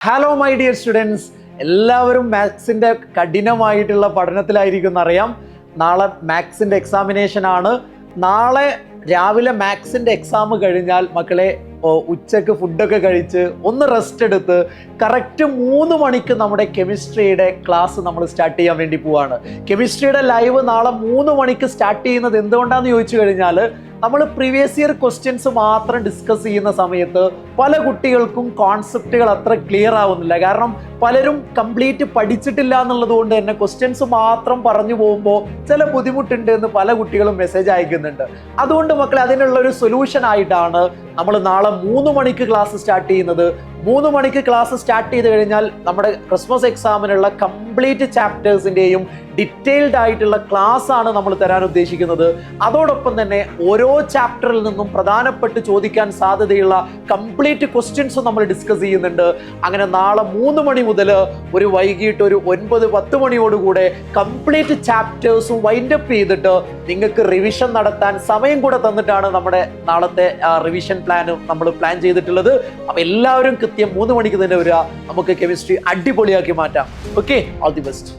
Hello my dear students, എല്ലാവരും മാത്സിൻ്റെ കഠിനമായിട്ടുള്ള പഠനത്തിലായിരിക്കും എന്നറിയാം. നാളെ മാത്സിൻ്റെ എക്സാമിനേഷൻ ആണ്. നാളെ രാവിലെ മാത്സിൻ്റെ എക്സാം കഴിഞ്ഞാൽ മക്കളെ ഉച്ചക്ക് ഫുഡൊക്കെ കഴിച്ച് ഒന്ന് റെസ്റ്റ് എടുത്ത് കറക്റ്റ് 3 മണിക്ക് നമ്മുടെ കെമിസ്ട്രിയുടെ ക്ലാസ് നമ്മൾ സ്റ്റാർട്ട് ചെയ്യാൻ വേണ്ടി പോവാണ്. കെമിസ്ട്രിയുടെ ലൈവ് നാളെ 3 മണിക്ക് സ്റ്റാർട്ട് ചെയ്യുന്നത് എന്തുകൊണ്ടാണെന്ന് ചോദിച്ചു കഴിഞ്ഞാൽ, നമ്മൾ പ്രീവിയസ് ഇയർ ക്വസ്റ്റ്യൻസ് മാത്രം ഡിസ്കസ് ചെയ്യുന്ന സമയത്ത് പല കുട്ടികൾക്കും കോൺസെപ്റ്റുകൾ അത്ര ക്ലിയർ ആവുന്നില്ല. കാരണം പലരും കംപ്ലീറ്റ് പഠിച്ചിട്ടില്ല എന്നുള്ളത് കൊണ്ട് തന്നെ ക്വസ്റ്റ്യൻസ് മാത്രം പറഞ്ഞു പോകുമ്പോൾ ചില ബുദ്ധിമുട്ടുണ്ട് എന്ന് പല കുട്ടികളും മെസ്സേജ് അയക്കുന്നുണ്ട്. അതുകൊണ്ട് മക്കളെ, അതിനുള്ള ഒരു സൊല്യൂഷൻ ആയിട്ടാണ് നമ്മൾ നാളെ 3 മണിക്ക് ക്ലാസ് സ്റ്റാർട്ട് ചെയ്യുന്നത്. 3 മണിക്ക് ക്ലാസ് സ്റ്റാർട്ട് ചെയ്ത് കഴിഞ്ഞാൽ നമ്മുടെ ക്രിസ്മസ് എക്സാമിനുള്ള കംപ്ലീറ്റ് ചാപ്റ്റേഴ്സിൻ്റെയും ഡീറ്റെയിൽഡ് ആയിട്ടുള്ള ക്ലാസ് ആണ് നമ്മൾ തരാൻ ഉദ്ദേശിക്കുന്നത്. അതോടൊപ്പം തന്നെ ഓരോ ചാപ്റ്ററിൽ നിന്നും പ്രധാനപ്പെട്ട് ചോദിക്കാൻ സാധ്യതയുള്ള കംപ്ലീറ്റ് ക്വസ്റ്റ്യൻസും നമ്മൾ ഡിസ്കസ് ചെയ്യുന്നുണ്ട്. അങ്ങനെ നാളെ 3 മണി മുതൽ ഒരു വൈകിട്ട് ഒരു 9-10 മണിയോടുകൂടെ കംപ്ലീറ്റ് ചാപ്റ്റേഴ്സും വൈൻഡപ്പ് ചെയ്തിട്ട് നിങ്ങൾക്ക് റിവിഷൻ നടത്താൻ സമയം കൂടെ തന്നിട്ടാണ് നമ്മുടെ നാളത്തെ റിവിഷൻ നമ്മൾ പ്ലാൻ ചെയ്തിട്ടുള്ളത്. അപ്പം എല്ലാവരും കൃത്യം 3 മണിക്ക് തന്നെ വരിക. നമുക്ക് കെമിസ്ട്രി അടിപൊളിയാക്കി മാറ്റാം. Okay, all the best.